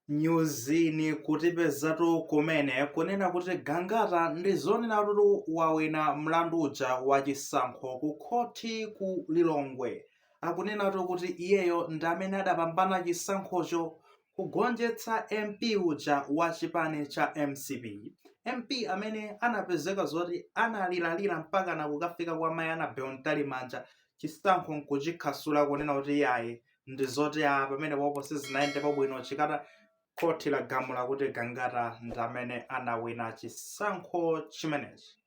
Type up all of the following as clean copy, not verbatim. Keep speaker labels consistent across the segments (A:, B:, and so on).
A: nyuzini kutipezatu kumene kunena kuti Gangata ndi zonena kuti wawina mlandu uja wachisankho ku khoti ku Lilongwe. Akunenatu kuti iyeyo ndi amene adapambana chisankhocho kugonjetsa MP uja wa chipani cha MCP. MP amene anapezeka zoti analilalira mpaka na kukafika kwa mayi Anabel Ntalimanja chisankho nkuchikhasula kunena kuti yayi ndi zoti pamene popo sizinaende pabwino chikata khoti lagamula kuti Gangata ndi amene anawina chisankho chimenechi.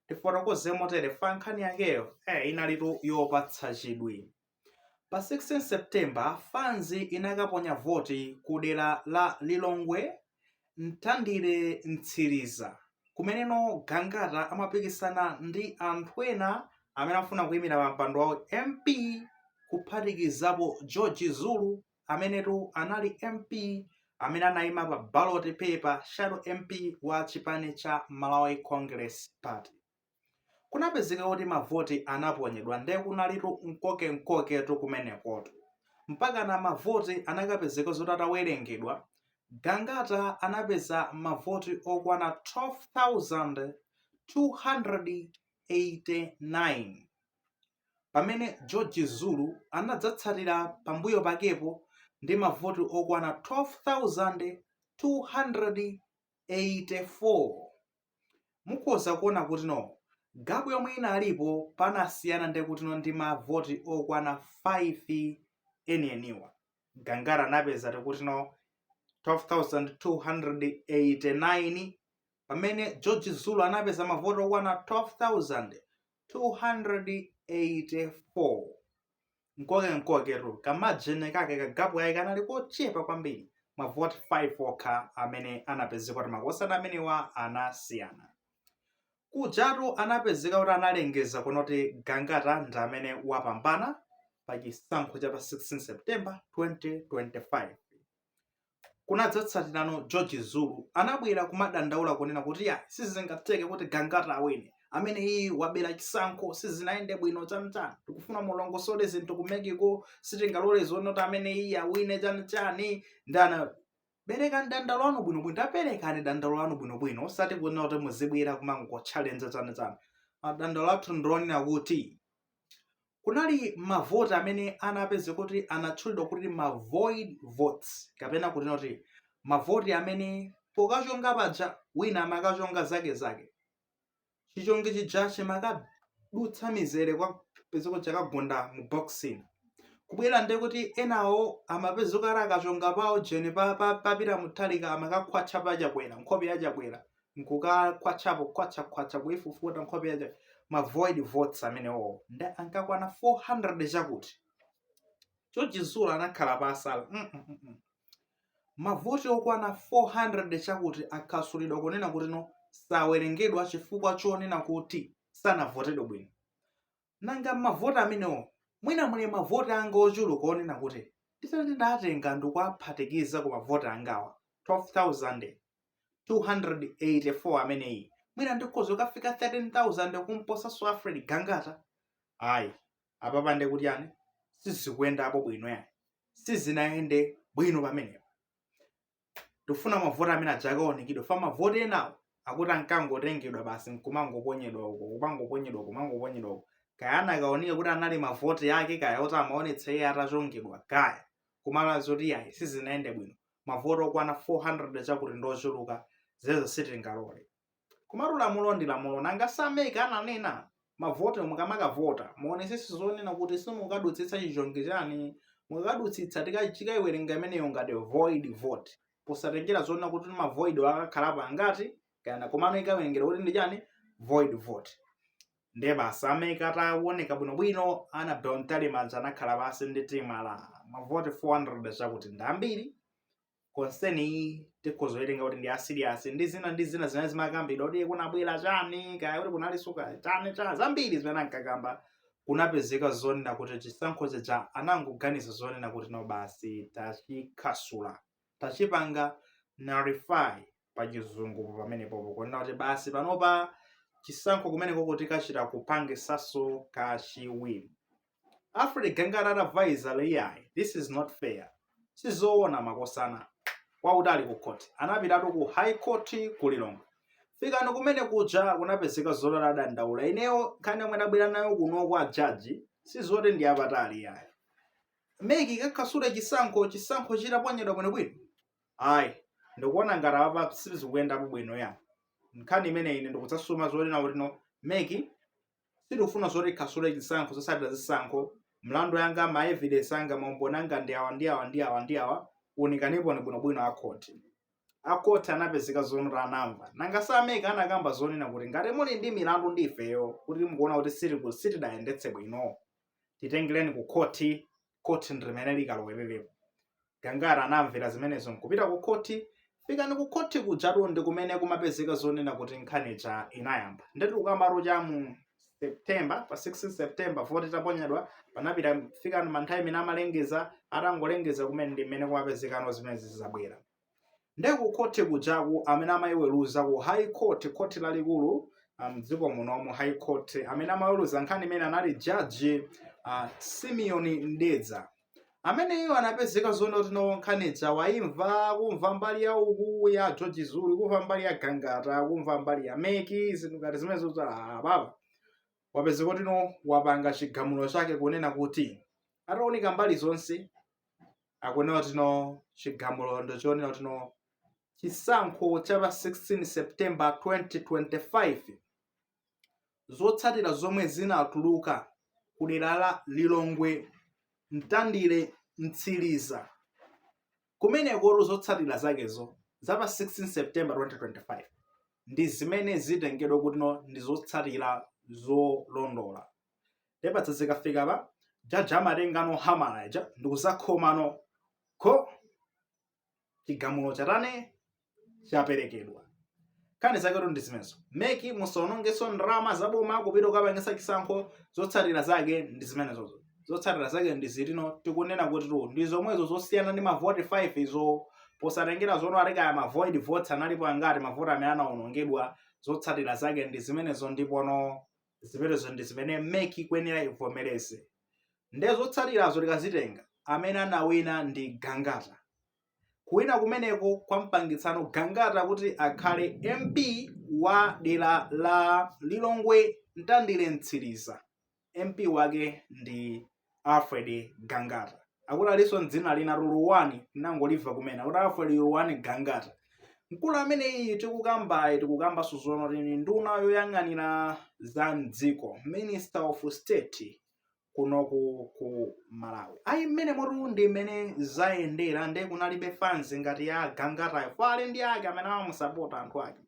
A: Tifotokoze motere fa nkhani yakeyo inalitu yopatsa chidwi. Pa 16 September fanzi inakaponya voti ku dera la Lilongwe Mtandire Mtsiriza kumeneno Gangata amapikisana ndi anthu ena amene afuna kuyimira pampando wawo MP kuphatikizapo George Zulu amenetu anali MP amene anayima pa ballot paper shadow MP wa chipani cha Malawi Congress Party. Kunapezeka kuti mavoti anaponyedwa ndiye kunalitu mkoke kumenekotu mpaka na mavoti anakapezeka zoti atawerengedwa Gangata anapeza mavoti okwana 12,289 pamene George Zulu anadzatsatira pambuyo pakepo ndi mavoti okwana 12,284. Mukhoza kuona kuti no gapu yomwe inalipo panasiyana ndi kuti no ndi mavoti okwana 5 enieniwa. Gangata anapeza kuti no 12,289 pamene George Zulu anapeza mavoti okwana 12,284. Nkoketu kamajene kake kagapu yake kanali kochepa kwambiri mavoti 5 okha amene anapezeka kuti makosana amenewa anasiyana. Kujatu anapezeka kuti analengeza kunoti Gangata ndi amene wapambana pa chisankho cha pa 16 September 2025. Kunadzatsatirano George Zulu anabwera kumadandaula kunena kuti ya sizingateke kuti Gangata awine amene iyi wabera chisankho sizinaende bwino chani tikufuna mulongosole zinthu kumekiko sitingalole zonota amene iyi awine chani ndana bereka dandalo lanu bwinobwino taperekani dandalo lanu bwinobwino osati kunena kuti muzibwera kumango challenge chani dandalo athu ndilonena kuti kunali mavoti amene anapeze kuti anatchulidwa kuti ma void votes kapena kuti noti mavoti amene pokachonga paja wina amakachonga zake chichonge chija chimakadutsa mizere kwa pezeko chakagunda mu boxing kubwera ndi kuti enawo amapezeko ara akachonga pawo jene papita muthalika amakakhwacha pachakwera nkhope yachakwera nkukakhwachapo khwacha kuifufuta nkhope yacha ma void votes amenewo ndi ankakwana 400 chakuti. George Zulu anakhala pasala mavoti okwana 400 chakuti akhasulidwa kunena kuti no sawerengedwa chifukwa chonena kuti sanavotedwe bwino. Nanga mavoti amenewo mwina muli mavoti anga ochuluka onena kuti ndisati ndatenga ndikuwaphatikiza ku mavoti angawa 12,284 ameneyi mwina ndikhoza kufika 13,000 kumposa Alfred Gangata. Ayi apapa ndi kuti yani sizikuyendapo bwino yani sizinaende bwino pamenepo. Tifuna mavoti amene achakaonekidwa fa mavoti enawo akuti ankangotengedwa basi nkumangoponyedwa uko kaya anakaoneka kuti anali mavoti yake kaya oti amaonetsa iye atachongedwa kaya kumala zoti yayi sizinaende bwino mavoti okwana 400 chakuti ndochuluka zezo sitingalole. Kumatu lamulo ndi lamulo nanga sameka ananena mavoti mukamakavota muonesese zonena kuti simukadutsitsa chichonge chani mukadutsitsa tikaiwerenga imeneyo ngati void vote posatengera zonena kuti ma void akakhalapo angati kana komano ikawerengera kuti ndi chani void vote. Ndiye basi ameka ataoneka bwinobwino Anabel Ntalimanja anakhala pasi ndi tima la mavoti 400 chakuti ndi ambiri konseni tikhozowerenga kuti ndi asirias ndi zina zimene zimakambidwa kuti kunabwera chani kaya kuti kunalisuka chani zambiri zimene ankakamba. Kunapezeka zonena kuti chisankho chija anangoganiza zonena kuti no basi tachikhasula tachipanga nullify pa chizungu pamenepopo kunena kuti basi panopa chisankho kumeneko kuti kachita kupangisaso kachiwiri. Alfred Gangata advisor leyayi this is not fair sizoona makosana wautali ku court, anapitatu ku high court ku Lilongwe. Fikani kumene kuja kunapezeka zolola dandaula. Ineyo nkhani yomwe ndabwera nayo kuno kwa jaji sizoti ndi apatali yayi. Meki kakhasule chisankho chitaponyedwa bwinobwino. Ayi, ndikuona ngati apa sizikuyendapo bwino ya. Nkhani imene ine ndikudzasuma zolena kuti no Meki sitikufuna zoti khasule chisankho zosatira zisankho. Mlandu yanga ma evidence anga maumboni anga ndi awa unikanipo ni bwinobwino a court. A court anapezeka zonera anamva. Nanga sa Meki anakamba zonena kuti ngati muli ndi milandu ndi ifeyo kuti mukuona kuti sitidayendetse bwino, titengereni ku court ndimene likalowererepo. Gangara anamvera zimenezo nkupita ku court. Fikani ku court kujatu ndi kumene kumapezeka zonena kuti nkhanicha inayamba. Ndeti ukambaro cha mu September, pa 16 September 40 taponyedwa, panapita fikani manthawi imene amalengeza, atangolengeza kumene ndi mmene kumapezekano zimene zizabwera. Ndi ku court kujaku amene amayiweruza ku high court lalikulu mdziko munomu high court, amene amaweruza nkhani imene anali judge Simeon Ndedza. Amene iyo anapezeka zonoti no nkhanicha waimva kumva mbali ya uku ya George Zulu, kumva mbali ya Gangata, kumva mbali ya Meki, zinthu ngati zimene zotsala baba. Wapezeka kuti no wapanga chigamulo chake kunena kuti ataonika mbali zonse akunena kuti no chigamulo ndochionera kuti no chisankho cha pa 16 September 2025 zotsatira zomwe zinatuluka kudera la Lilongwe Mtandire Mtsiriza kumeneko zotsatira zakezo za pa 16 September 2025 ndi zimene zitengedwa kuti no ndi zotsatira zolondola. Tepatsa zikafika pa jaji amatenga no hamala ija ndikuzakhoma no ko chigamulo chatane chaperekedwa. Kani zaketo ndi zimenezo. Meki musaonongeso ndalama zaboma kupita kukapangisa chisankho, zotsatira zake ndi zimenezozo. Zotsatira zake ndi zitino tikunena kuti ndi zomwezo zosiyana ndi mavoti 5 izo posatengera zono aleka ma void votes analipo angati mavoti amene anaonongedwa. Zotsatira zake ndi zimenezo ndipo no zimenezo ndi zimene Meki kwenera ivomereze. Nde zotsatirazo likazitenga amene anawina ndi Gangata. Kuwina kumeneko kwa mpangitsano Gangata kuti akhale MP wa dera la Lilongwe Mtandire Mtsiriza. MP wake ndi Alfred Gangata. Akula liso dzina lina Luluwani nangoliva kumena kuti Alfred Luluwani Gangata. Mkulu amene iyi tikukamba suzono lini nduna yoyang'anira za mdziko, Minister of State kuno ku Malawi. Ayi mmene motu ndi mmene zayendera ndi kunalibe fans ngati ya Gangata fale ndi ake amene amamusapota anthu ake.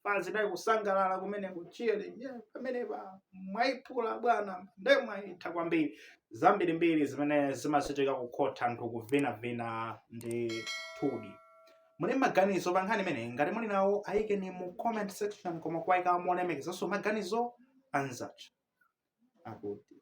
A: Fans dai kusangalala kumene kuchire pamene pa mwaipula bwana ndi mwaitha kwambiri. Zambirimbiri zimene zimachitika ku court anthu kuvina ndi tudi. Muli maganizo pa nkhani imene ngati muli nawo ayikeni mu comment section koma kwaika muonemekezaso maganizo anzathu akuti